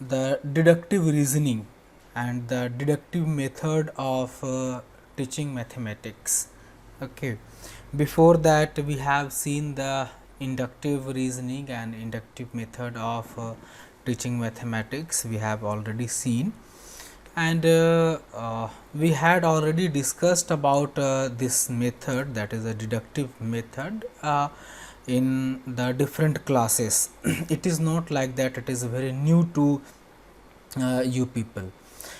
the deductive reasoning and the deductive method of teaching mathematics. Okay. Before that, we have seen the inductive reasoning and inductive method of teaching mathematics. We have already seen, and we had already discussed about this method, that is a deductive method, in the different classes. It is not like that it is very new to you people.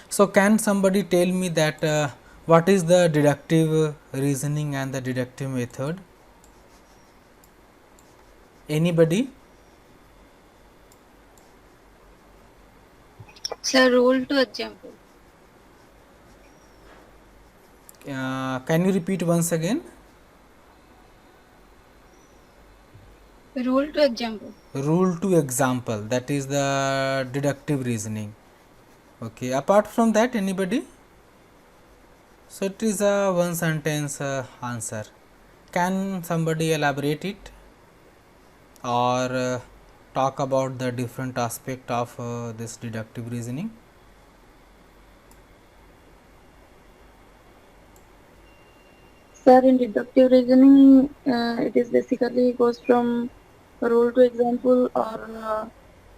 So, can somebody tell me that what is the deductive reasoning and the deductive method? Anybody? Sir, rule to example. Can you repeat once again? Rule to example. Rule to example, that is the deductive reasoning. Okay. Apart from that, anybody? So, it is a one sentence answer. Can somebody elaborate it or talk about the different aspect of this deductive reasoning? Sir, in deductive reasoning, it is basically goes from rule to example, or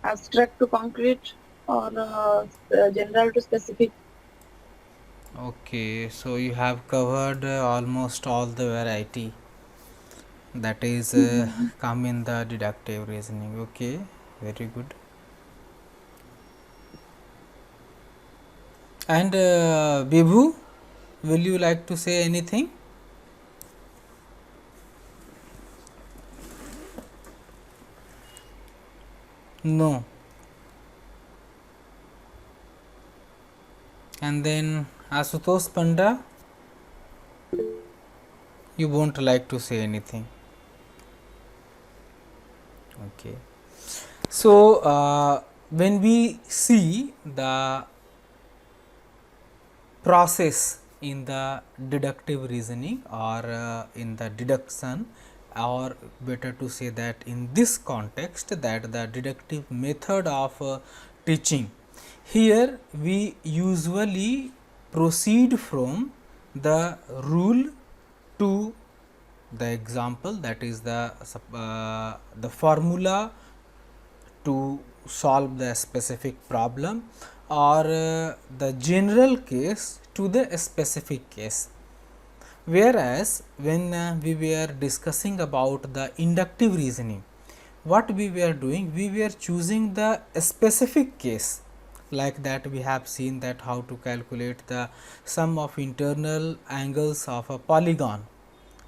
abstract to concrete, or general to specific. Okay, so you have covered almost all the variety that is come in the deductive reasoning. Okay, very good. And Bibhu, will you like to say anything? No. And then Asutosh Panda, you won't like to say anything. Okay. So, when we see the process in the deductive reasoning or in the deduction, or better to say that in this context, that the deductive method of teaching, here we usually proceed from the rule to the example, that is the formula to solve the specific problem, or the general case to the specific case. Whereas, when we were discussing about the inductive reasoning, what we were doing, we were choosing the specific case, like that we have seen that how to calculate the sum of internal angles of a polygon.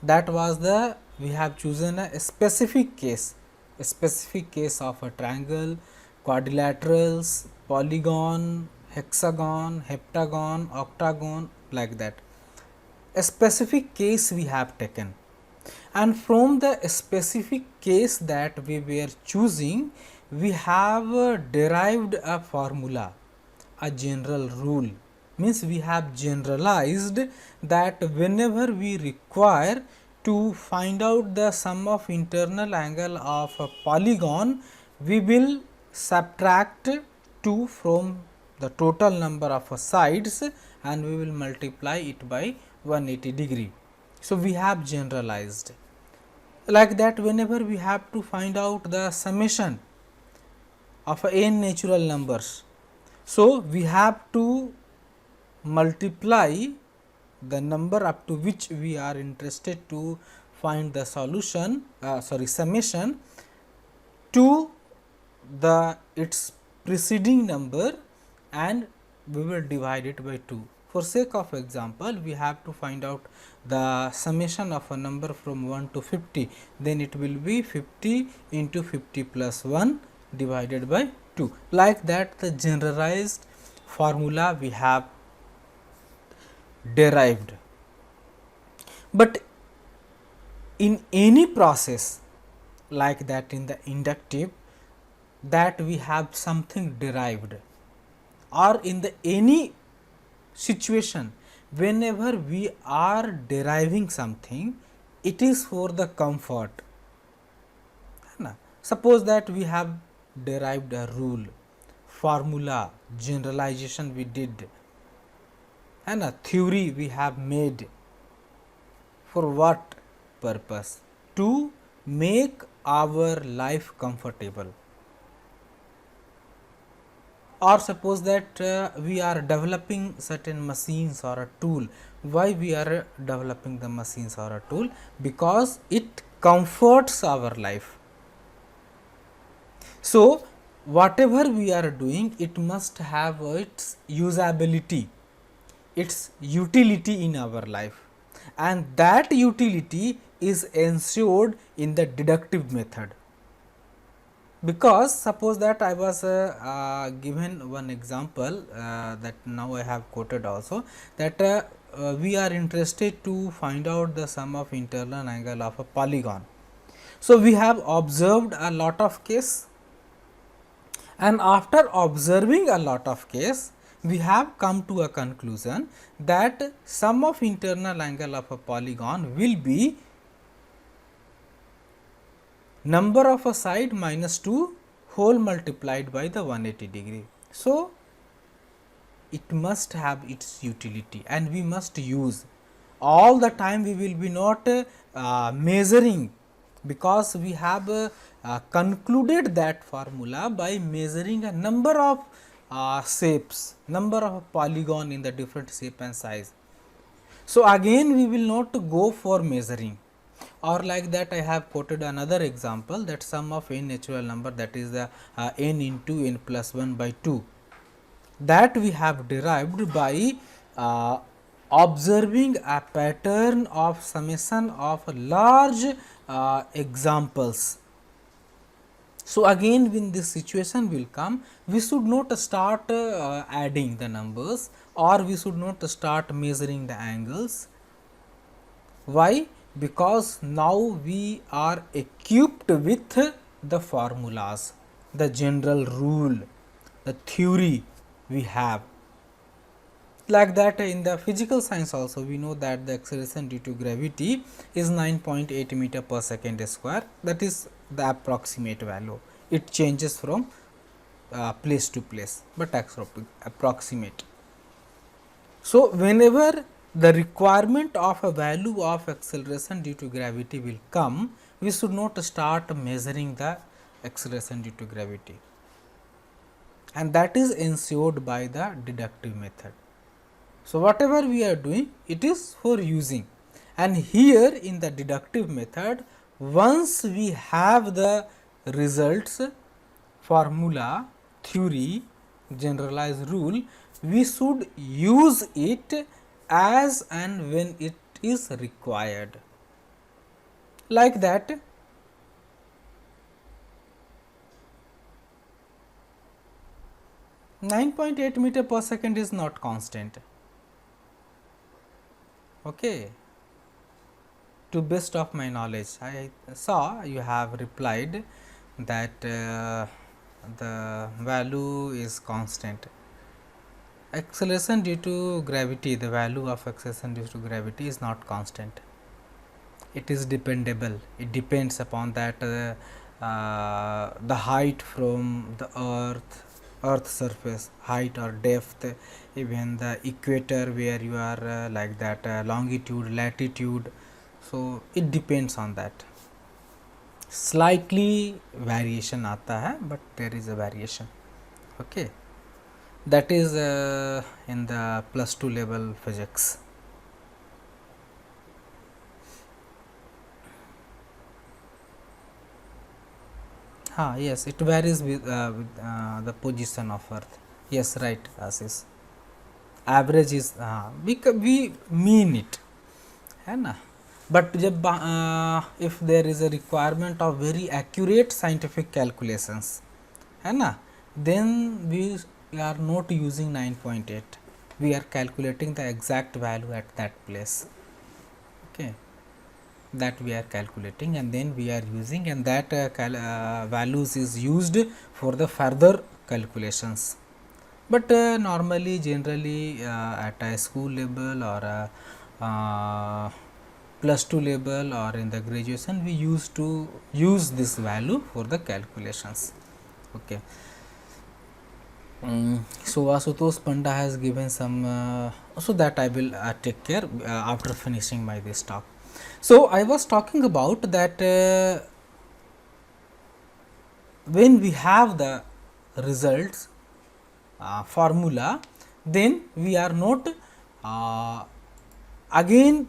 That was the, we have chosen a specific case of a triangle, quadrilaterals, polygon, hexagon, heptagon, octagon, like that. A specific case we have taken, and from the specific case that we were choosing, we have derived a formula, a general rule, means we have generalized that whenever we require to find out the sum of internal angle of a polygon, we will subtract 2 from the total number of sides and we will multiply it by 180 degree. So, we have generalized like that. Whenever we have to find out the summation of n natural numbers, so we have to multiply the number up to which we are interested to find the solution, summation, to the its preceding number, and we will divide it by 2. For sake of example, we have to find out the summation of a number from 1 to 50, then it will be 50 into 50 plus 1 divided by 2. Like that, the generalized formula we have derived. But in any process like that, in the inductive, that we have something derived, or in the any situation whenever we are deriving something, it is for the comfort. Suppose that we have derived a rule formula, generalization we did, and a theory we have made. For what purpose? To make our life comfortable. Or suppose that we are developing certain machines or a tool. Why we are developing the machines or a tool? Because it comforts our life. So, whatever we are doing, it must have its usability, its utility in our life, and that utility is ensured in the deductive method. Because suppose that I was given one example that now I have quoted also, that we are interested to find out the sum of internal angle of a polygon. So, we have observed a lot of case, and after observing a lot of case, we have come to a conclusion that sum of internal angle of a polygon will be number of a side minus 2 whole multiplied by the 180 degree. So, it must have its utility and we must use. All the time we will be not measuring, because we have concluded that formula by measuring a number of shapes, number of polygon in the different shape and size. So, again we will not go for measuring, or like that I have quoted another example, that sum of n natural number, that is the n into n plus 1 by 2, that we have derived by observing a pattern of summation of large examples. So, again when this situation will come, we should not start adding the numbers, or we should not start measuring the angles. Why? Because now we are equipped with the formulas, the general rule, the theory we have. Like that in the physical science also we know that the acceleration due to gravity is 9.8 meter per second square, that is the approximate value. It changes from place to place, but approximate. So, whenever the requirement of a value of acceleration due to gravity will come, we should not start measuring the acceleration due to gravity, and that is ensured by the deductive method. So, whatever we are doing, it is for using, and here in the deductive method, once we have the results, formula, theory, generalized rule, we should use it as and when it is required. Like that, .8 meter per second is not constant. Okay. To best of my knowledge, I saw you have replied that the value is constant. Acceleration due to gravity, the value of acceleration due to gravity is not constant. It is dependable. It depends upon that the height from the earth surface, height or depth, even the equator where you are, like that longitude, latitude. So, it depends on that. Slightly variation आता है, but there is a variation. Okay, that is in the +2 level physics. Yes, it varies with the position of earth. Yes, right, Assis. Average is we mean it, है ना. But जब if there is a requirement of very accurate scientific calculations, है ना, then we are not using 9.8. We are calculating the exact value at that place. Okay, that we are calculating, and then we are using, and that values is used for the further calculations. But normally, generally at a school level or +2 level or in the graduation, we used to use this value for the calculations. Okay. So Asutosh Panda has given some, so that I will take care after finishing my this talk. So I was talking about that when we have the results formula, then we are not uh, again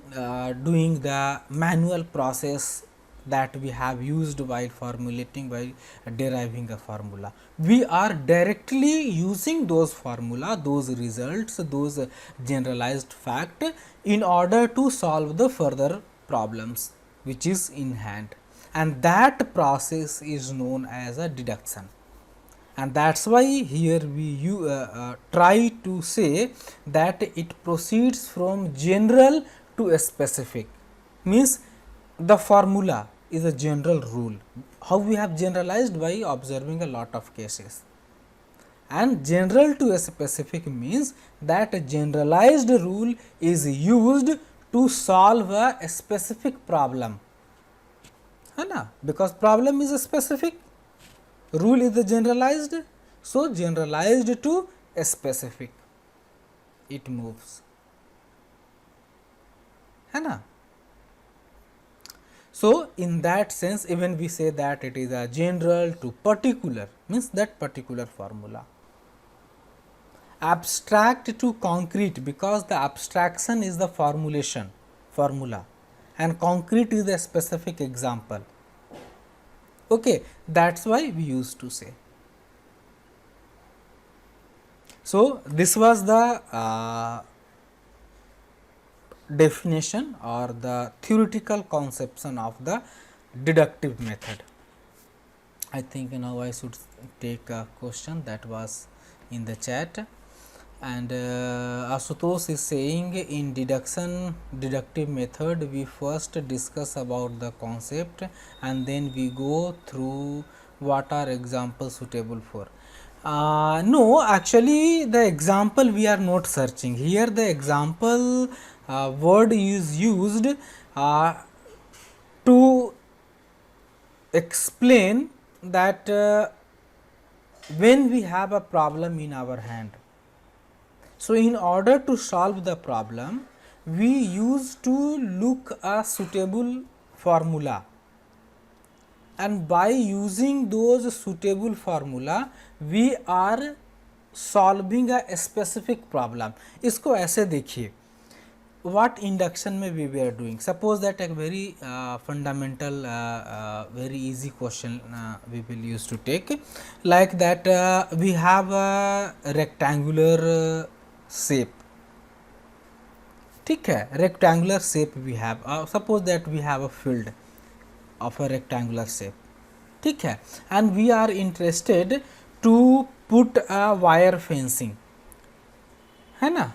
doing the manual process that we have used while formulating, while deriving a formula. We are directly using those formula, those results, those generalized fact in order to solve the further problems which is in hand, and that process is known as a deduction. And that is why here we try to say that it proceeds from general to a specific, means the formula is a general rule. How we have generalized? By observing a lot of cases. And general to a specific means that a generalized rule is used to solve a specific problem, है ना, because problem is a specific, rule is the generalized, so generalized to a specific it moves, है ना. So in that sense, even we say that it is a general to particular, means that particular formula. Abstract to concrete, because the abstraction is the formulation formula and concrete is the specific example. Okay, that's why we used to say. So this was the definition or the theoretical conception of the deductive method. I think now I should take a question that was in the chat, and Asutosh is saying in deductive method we first discuss about the concept and then we go through what are examples suitable for. No, actually the example we are not searching here. The example word is used to explain that when we have a problem in our hand. So in order to solve the problem, we used to look a suitable formula, and by using those suitable formula we are solving a specific problem. इसको ऐसे देखिए, what induction में we were doing, suppose that a very fundamental very easy question we will use to take, like that we have a rectangular shape, ठीक है, rectangular shape we have, suppose that we have a field of a rectangular shape, ठीक है, and we are interested to put a wire fencing, है ना,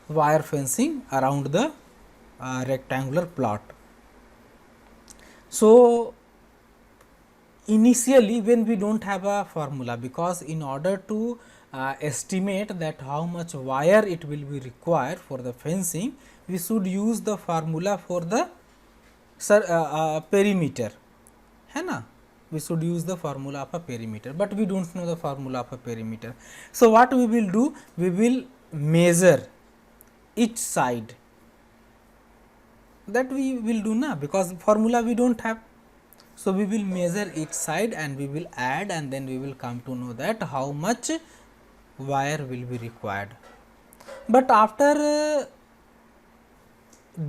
wire fencing around the rectangular plot. So initially when we do not have a formula, because in order to estimate that how much wire it will be required for the fencing, we should use the formula for the perimeter, है ना, we should use the formula of a perimeter, but we do not know the formula of a perimeter. So what we will do, we will measure each side, that we will do na, because formula we do not have. So we will measure each side and we will add, and then we will come to know that how much wire will be required. But after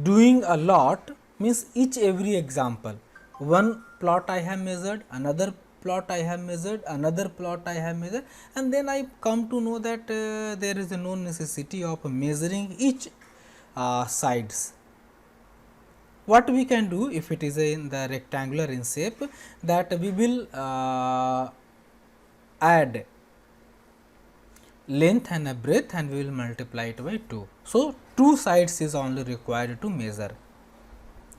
doing a lot, means each every example, one plot I have measured, another plot I have measured, another plot I have measured, and then I come to know that there is no necessity of measuring each sides. What we can do, if it is in the rectangular in shape, that we will add length and a breadth and we will multiply it by 2. So, 2 sides is only required to measure,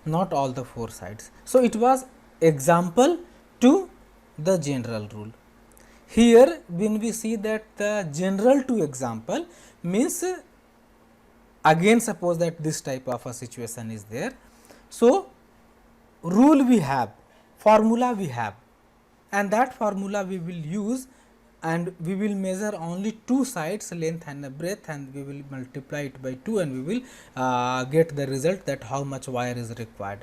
not all the 4 sides. So, it was example to the general rule. Here when we see that the general to example means, again suppose that this type of a situation is there. So, rule we have, formula we have, and that formula we will use and we will measure only two sides, length and breadth, and we will multiply it by 2 and we will get the result that how much wire is required.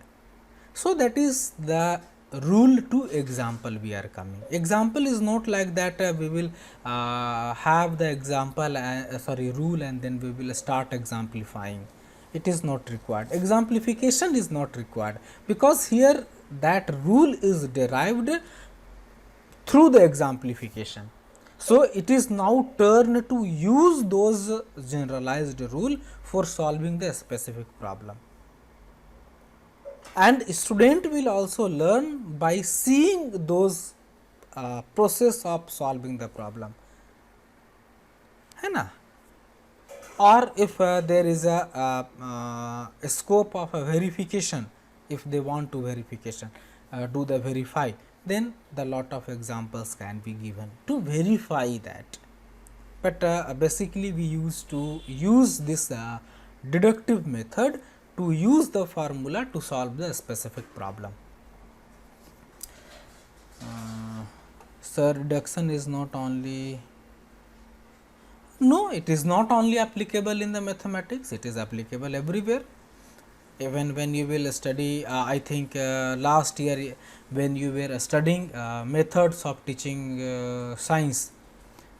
So, that is the rule to example we are coming. Example is not like that we will have the example sorry rule and then we will start exemplifying. It is not required. Exemplification is not required, because here that rule is derived through the exemplification. So, it is now turn to use those generalized rule for solving the specific problem, and student will also learn by seeing those process of solving the problem, है ना. Or if there is a scope of a verification, if they want to verification do the verify, then the lot of examples can be given to verify that. But basically we used to use this deductive method to use the formula to solve the specific problem. Sir, reduction is not only, no, it is not only applicable in the mathematics, it is applicable everywhere. Even when you will study, I think last year when you were studying methods of teaching science,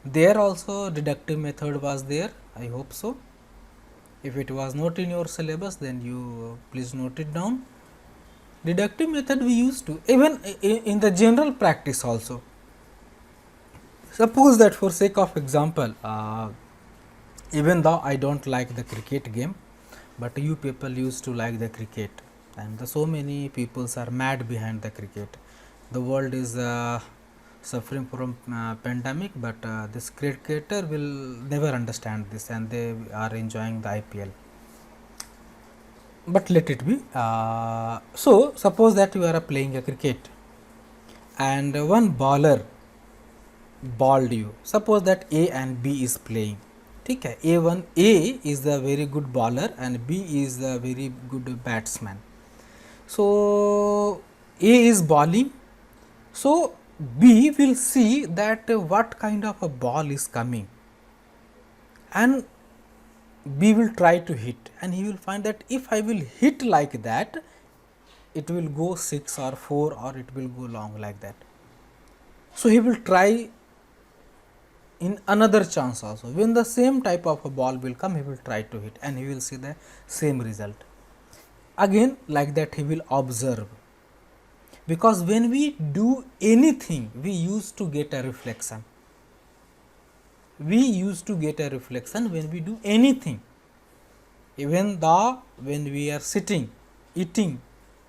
there also deductive method was there, I hope so. If it was not in your syllabus, then you please note it down. Deductive method we used to, even in the general practice also. Suppose that for sake of example, even though I do not like the cricket game, but you people used to like the cricket, and so many peoples are mad behind the cricket. The world is suffering from pandemic, but this cricketer will never understand this and they are enjoying the IPL. But let it be. So, suppose that you are playing a cricket and one bowler balled you. Suppose that A and B is playing. ठीक है, A is the very good bowler and B is the very good batsman. So, A is bowling. So, B will see that what kind of a ball is coming and B will try to hit, and he will find that if I will hit like that, it will go 6 or 4 or it will go long like that. So, he will try in another chance also. When the same type of a ball will come, he will try to hit and he will see the same result. Again like that he will observe, because when we do anything we used to get a reflection. We used to get a reflection when we do anything, even though when we are sitting, eating,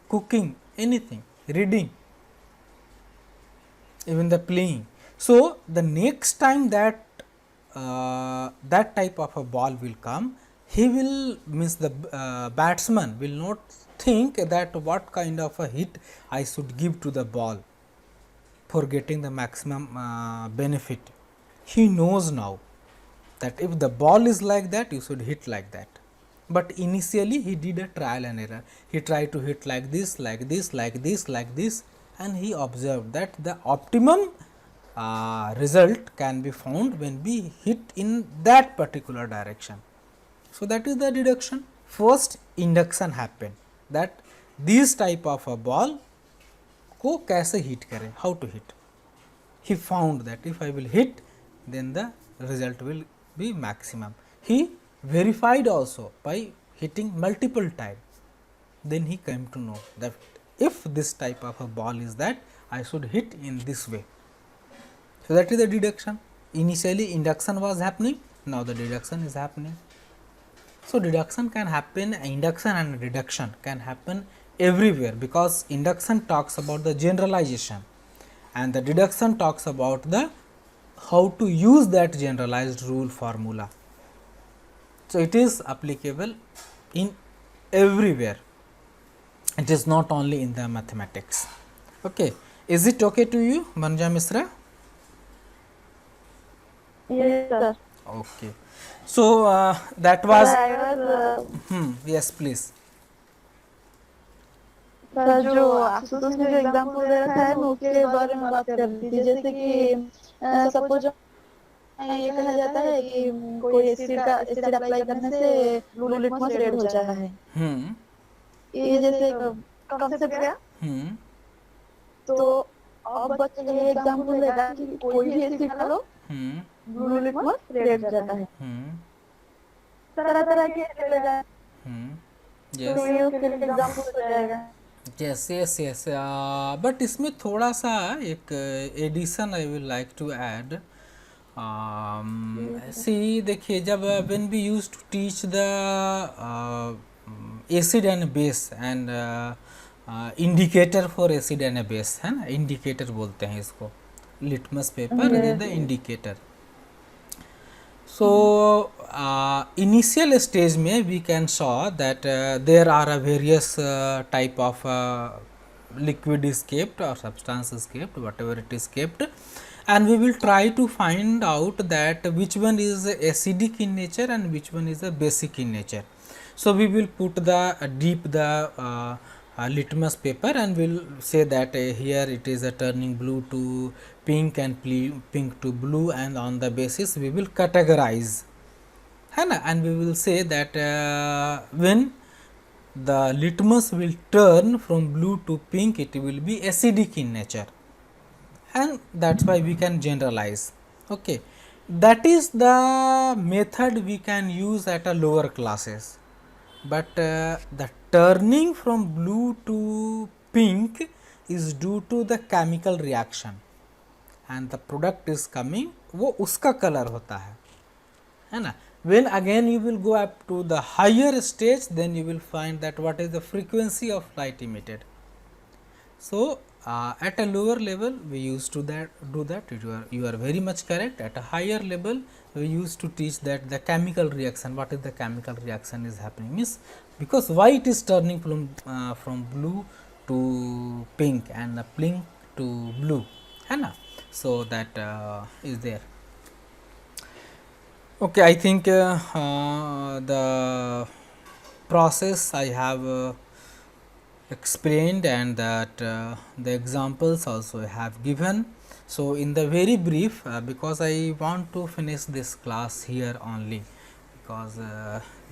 cooking, anything, reading, even the playing. So, the next time that that type of a ball will come, he will means the batsman will not think that what kind of a hit I should give to the ball for getting the maximum benefit. He knows now that if the ball is like that, you should hit like that. But initially he did a trial and error. He tried to hit like this, like this, like this, like this, and he observed that the optimum result can be found when we hit in that particular direction. So, that is the deduction. First induction happened, that this type of a ball को कैसे hit करें, how to hit. He found that if I will hit, then the result will be maximum. He verified also by hitting multiple times. Then he came to know that if this type of a ball is that, I should hit in this way. So, that is the deduction. Initially induction was happening, now the deduction is happening. So, deduction can happen, induction and deduction can happen everywhere, because induction talks about the generalization and the deduction talks about the how to use that generalized rule formula. So, it is applicable in everywhere, it is not only in the mathematics. Okay. Is it okay to you, Manja Misra? Yes, sir. Okay. So, that was I was yes, please. Sir जो आशुतोष ने जो example दे रखा है मैं उसके बारे में बात कर रही थी, जैसे कि सपोज ये कहा जाता है कि कोई एसिड अप्लाई करने से ब्लू लिटमस रेड हो जाता है। हम्म ये जैसे कॉन्सेप्ट गया। हम्म तो अब बच्चा ये एग्जाम्पल देगा कि कोई भी एसिड डालो हम्म ब्लू लिटमस रेड हो जाता है। हम्म तरह तरह के एसिड ले जाए हम्म तो ये उसके लिए एग्जाम्पल हो जाएगा। यस यस यस बट इसमें थोड़ा सा एक addition I will like to add. See देखिए, जब when we use to teach the acid and base and indicator for acid and base, है ना, इंडिकेटर बोलते हैं इसको, litmus paper is the indicator. So initial stage में we can saw that there are a various type of liquid is kept or substance is kept, whatever it is kept, and we will try to find out that which one is acidic in nature and which one is a basic in nature. So we will put the dip the litmus paper and we'll say that here it is turning blue to pink and pink to blue, and on the basis we will categorize, है ना, and we will say that when the litmus will turn from blue to pink it will be acidic in nature, and that's why we can generalize. Okay, that is the method we can use at a lower classes, but the turning from blue to pink is due to the chemical reaction and the product is coming, वो उसका colour होता है ना. When again you will go up to the higher stage, then you will find that what is the frequency of light emitted. So at a lower level we used to do that, you are very much correct. At a higher level we used to teach that the chemical reaction, what is the chemical reaction is happening, means because why it is turning from blue to pink and pink to blue, है ना. So that is there. Okay, I think the process I have explained, and that the examples also I have given. So in the very brief, because I want to finish this class here only, because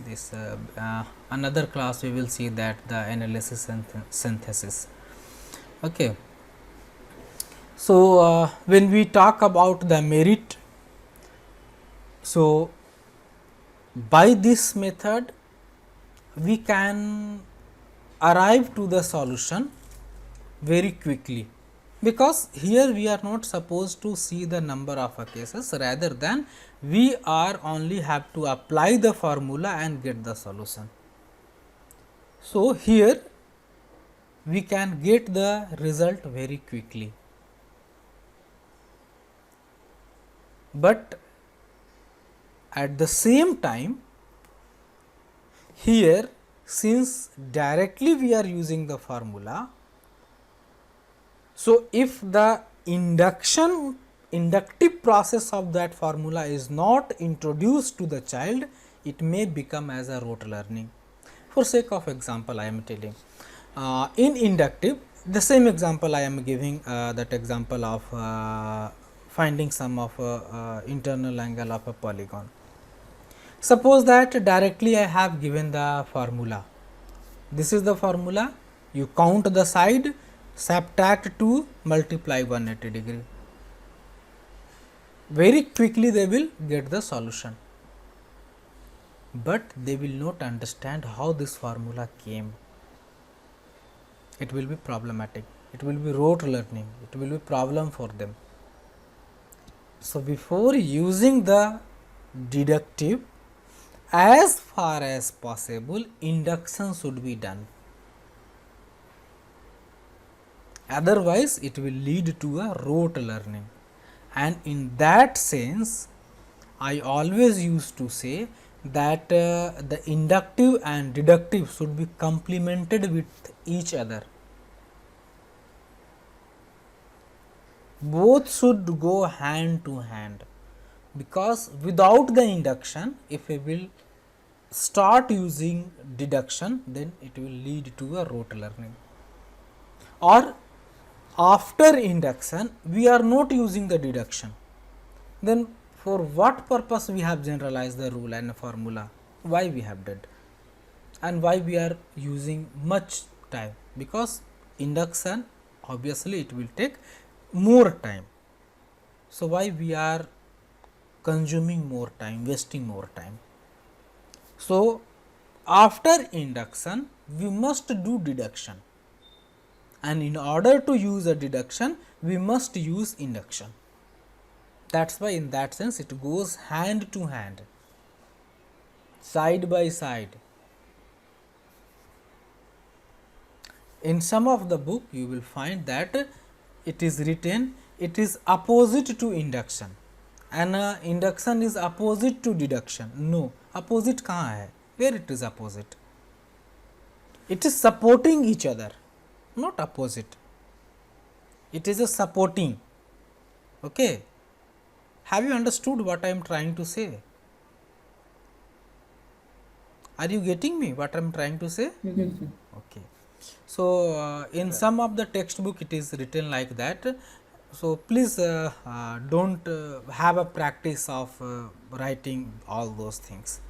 this another class we will see that the analysis and synthesis. Okay. So when we talk about the merit, so by this method we can arrive to the solution very quickly, because here we are not supposed to see the number of cases, rather than we are only have to apply the formula and get the solution. So here we can get the result very quickly, but at the same time here, since directly we are using the formula, so if the inductive process of that formula is not introduced to the child, it may become as a rote learning. For sake of example, I am telling in inductive, the same example I am giving, that example of finding sum of internal angle of a polygon. Suppose that directly I have given the formula, this is the formula, you count the side, subtract 2, multiply 180 degree, very quickly they will get the solution, but they will not understand how this formula came. It will be problematic, it will be rote learning, it will be problem for them. So before using the deductive, as far as possible induction should be done, otherwise it will lead to a rote learning. And in that sense I always used to say that the inductive and deductive should be complemented with each other, both should go hand to hand, because without the induction, if we will start using deduction, then it will lead to a rote learning. or after induction we are not using the deduction, then for what purpose we have generalized the rule and formula, why we have did, and why we are using much time? Because induction obviously it will take more time. So, why we are consuming more time, wasting more time? So, after induction we must do deduction, and in order to use a deduction we must use induction. That is why in that sense it goes hand to hand, side by side. In some of the book you will find that it is written it is opposite to induction, and induction is opposite to deduction. No, opposite kahan hai? Where it is opposite? It is supporting each other, not opposite. It is a supporting. Okay. Have you understood what I am trying to say? Are you getting me what I am trying to say? Okay. So, in some of the textbook it is written like that. So, please do not have a practice of writing all those things.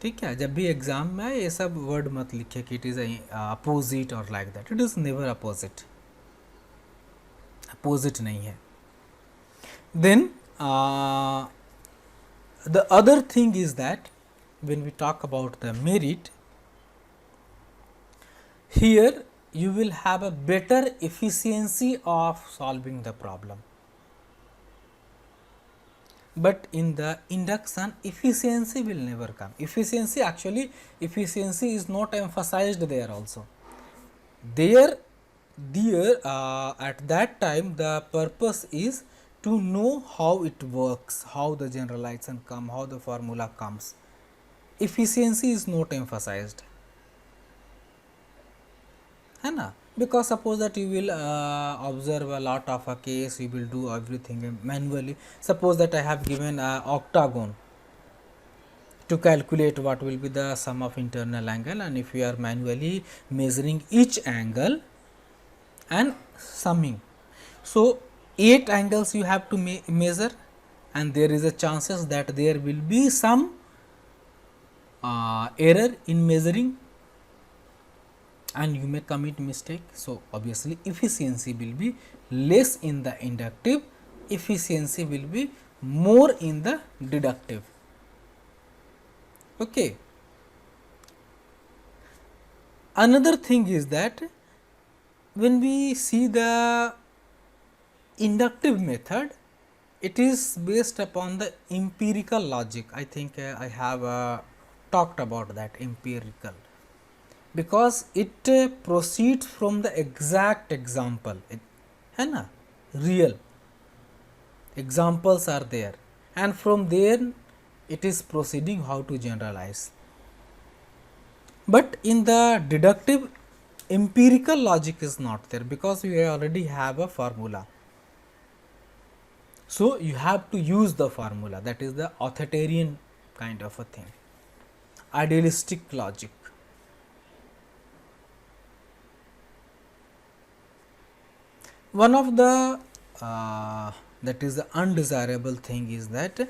ठीक है, जब भी exam में ये सब word मत लिखे कि इट इज़ अपोजिट और like that. It is never opposite, opposite नहीं है. Then the other thing is that when we talk about the merit, here you will have a better efficiency of solving the problem. But in the induction efficiency will never come. Efficiency, actually efficiency is not emphasized there also. There at that time the purpose is to know how it works, how the generalization come, how the formula comes. Efficiency is not emphasized, है ना? Because suppose that you will observe a lot of a case, you will do everything manually. Suppose that I have given a octagon to calculate what will be the sum of internal angle, and if you are manually measuring each angle and summing. So, 8 angles you have to measure, and there is a chances that there will be some error in measuring and you may commit mistake. So, obviously efficiency will be less in the inductive, efficiency will be more in the deductive. Okay. Another thing is that when we see the inductive method, it is based upon the empirical logic. I think I have talked about that, empirical, because it proceeds from the exact example, है ना, real examples are there, and from there it is proceeding how to generalize. But in the deductive, empirical logic is not there, because we already have a formula. So, you have to use the formula, that is the authoritarian kind of a thing, idealistic logic. One of the that is the undesirable thing is that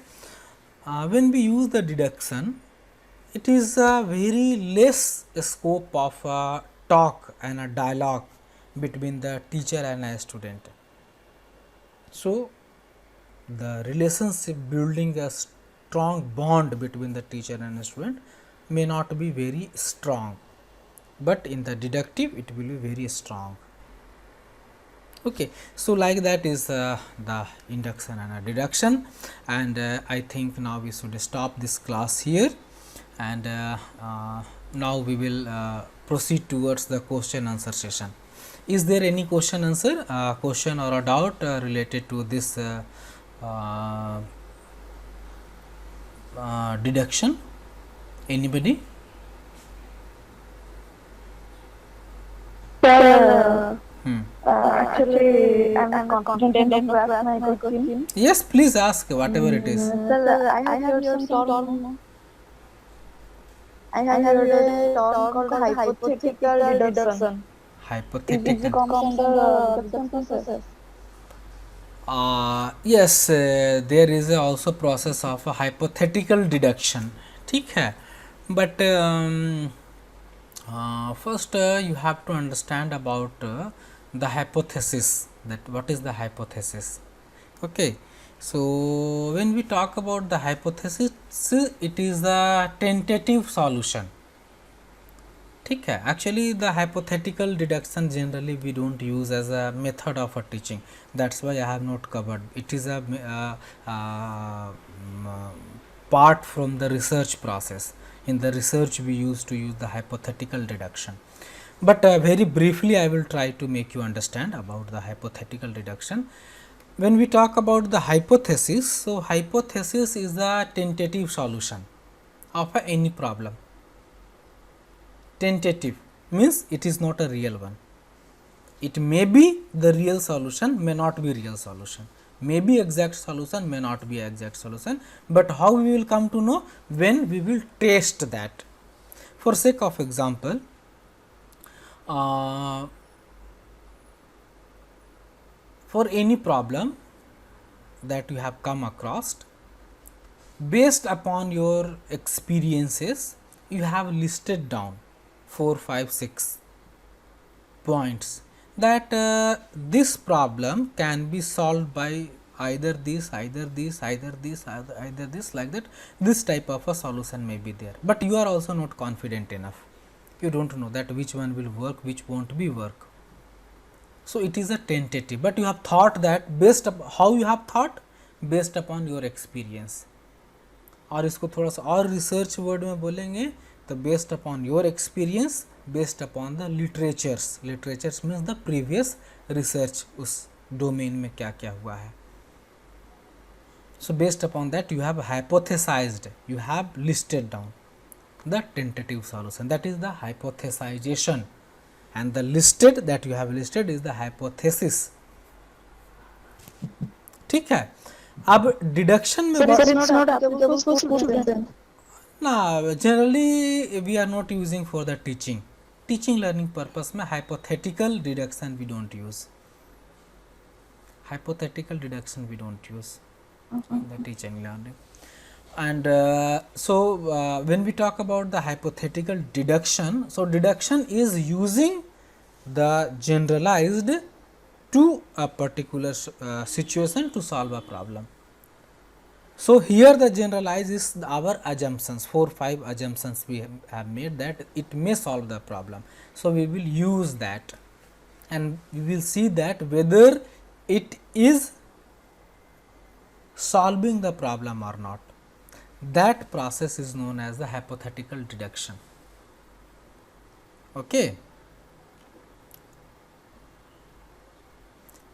when we use the deduction, it is a very less scope of talk and a dialogue between the teacher and a student. So, the relationship, building a strong bond between the teacher and the student may not be very strong, but in the deductive it will be very strong. Okay. So, like that is the induction and deduction, and I think now we should stop this class here, and now we will proceed towards the question answer session. Is there any question answer, question or a doubt related to this deduction? Anybody? Actually, I am confident enough to ask my question. Yes, please ask whatever it is. Sir, I have heard some term. I have heard a term called hypothetical deduction. hypothetical. comes under deduction process. Yes, there is also process of a hypothetical deduction. ठीक है, but first you have to understand about the hypothesis, that what is the hypothesis. Okay, so when we talk about the hypothesis, it is a tentative solution. ठीक है, actually the hypothetical deduction generally we don't use as a method of a teaching, that's why I have not covered. It is a part from the research process. In the research we used to use the hypothetical deduction, but very briefly I will try to make you understand about the hypothetical deduction. When we talk about the hypothesis, so hypothesis is a tentative solution of any problem. Tentative means it is not a real one. It may be the real solution, may not be real solution, may be exact solution, may not be exact solution, but how we will come to know? When we will test that. For sake of example, for any problem that you have come across, based upon your experiences, you have listed down 4, 5, 6 points that this problem can be solved by either this, either this, either this, either this, like that. This type of a solution may be there, but you are also not confident enough. You don't know that which one will work, which won't be work. So it is a tentative, but you have thought that based upon how you have thought, based upon your experience. और इसको थोड़ा सा और research word में बोलेंगे तो based upon your experience, based upon the literatures. Literatures means the previous research, उस domain में क्या क्या हुआ है. So based upon that you have hypothesized, you have listed down the tentative solution, that is the hypothesization, and the listed that you have listed is the hypothesis. ठीक है, अब deduction में ना generally we are not using for the teaching learning purpose में hypothetical deduction we don't use. Hypothetical deduction we don't use the teaching learning. And so when we talk about the hypothetical deduction, so deduction is using the generalized to a particular situation to solve a problem. So here the generalized is our assumptions, 4, 5 assumptions we have made that it may solve the problem. So we will use that and we will see that whether it is solving the problem or not. That process is known as the hypothetical deduction. Okay.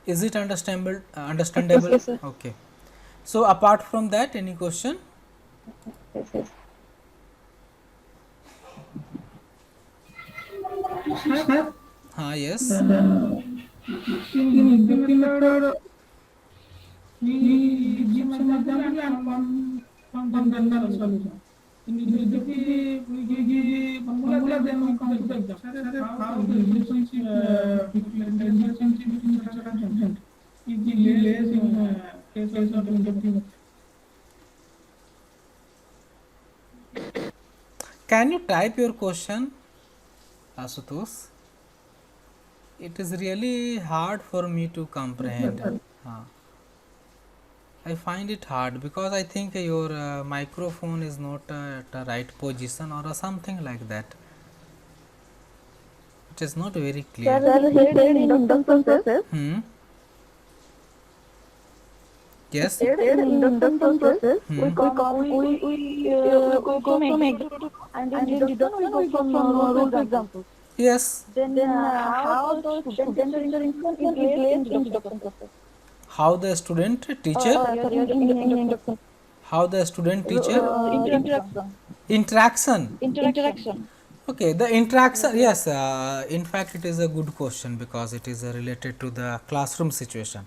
Is it understandable? Yes, sir. Okay. So apart from that, any question? Yes, yes. हाँ, yes. Can you type your question, Asutosh? It is really hard for me to comprehend. I find it hard because I think your microphone is not at the right position or something like that. It is not very clear. Sir, he said in induction process. Yes. In induction process, we go from example and in deduction we go from rule example. Yes. Then how the student intervention is placed in deduction process? How the student teacher? In induction. How the student teacher? Interaction. Interaction. Okay, the interaction, yes, in fact it is a good question because it is related to the classroom situation,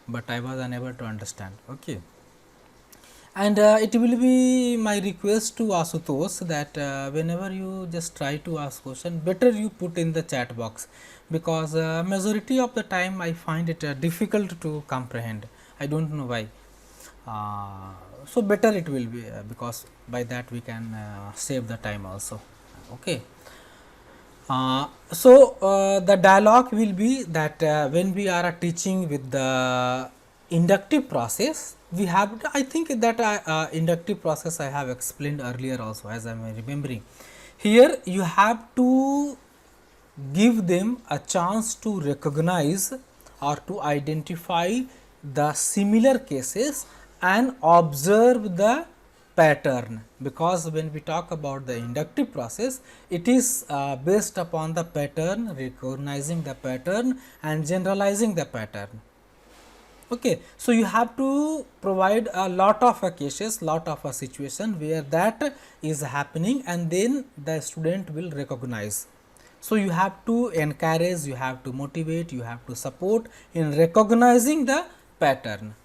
but I was unable to understand. Okay. And it will be my request to Asutosh that whenever you just try to ask question, better you put in the chat box, because majority of the time I find it difficult to comprehend. I don't know why. So better it will be, because by that we can save the time also. Okay. The dialogue will be that when we are teaching with the inductive process, we have, I think that inductive process I have explained earlier also, as I am remembering. Here you have to give them a chance to recognize or to identify the similar cases and observe the pattern, because when we talk about the inductive process, it is based upon the pattern, recognizing the pattern and generalizing the pattern. Okay. So, you have to provide a lot of cases, lot of a situation where that is happening, and then the student will recognize. So, you have to encourage, you have to motivate, you have to support in recognizing the pattern.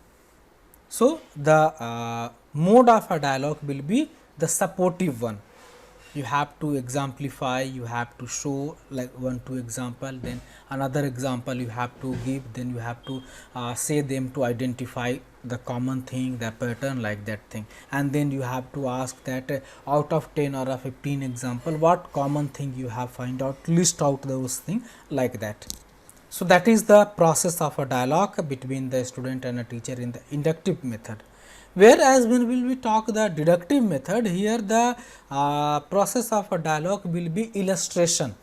So, the mode of a dialogue will be the supportive one. You have to exemplify, you have to show like 1-2 example, then another example you have to give, then you have to say them to identify the common thing, the pattern, like that thing, and then you have to ask that out of 10 or 15 example, what common thing you have find out, list out those things, like that. So, that is the process of a dialogue between the student and a teacher in the inductive method. Whereas, when we talk the deductive method, here the process of a dialogue will be illustration.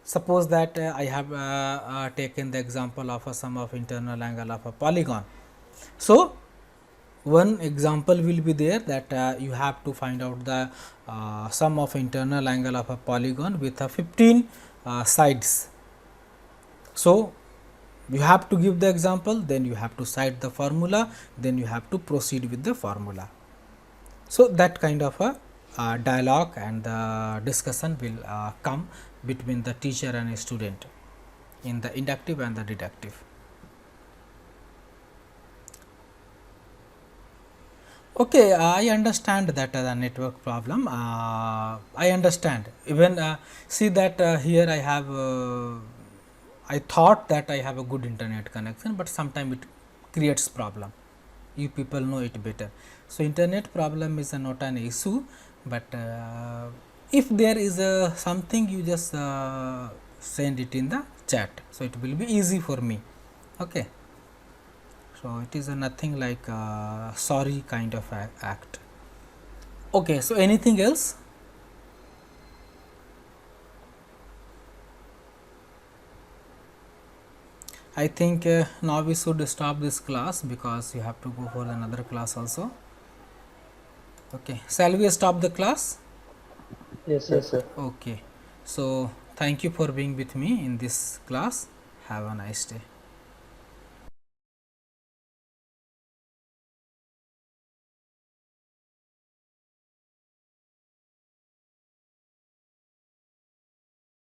Suppose that I have taken the example of a sum of internal angle of a polygon. So, one example will be there that you have to find out the sum of internal angle of a polygon with a 15 sides. So, you have to give the example, then you have to cite the formula, then you have to proceed with the formula. So, that kind of a dialogue and the discussion will come between the teacher and a student in the inductive and the deductive. Okay, I understand that the network problem. I understand. Even see that here I have. I thought that I have a good internet connection, but sometimes it creates problem. You people know it better. So, internet problem is not an issue, but if there is something, you just send it in the chat. So, it will be easy for me. Okay. So, it is nothing like sorry kind of act. Okay. So, anything else? I think now we should stop this class, because you have to go for another class also. Okay. Shall we stop the class? Yes, sir. Okay. So, thank you for being with me in this class. Have a nice day.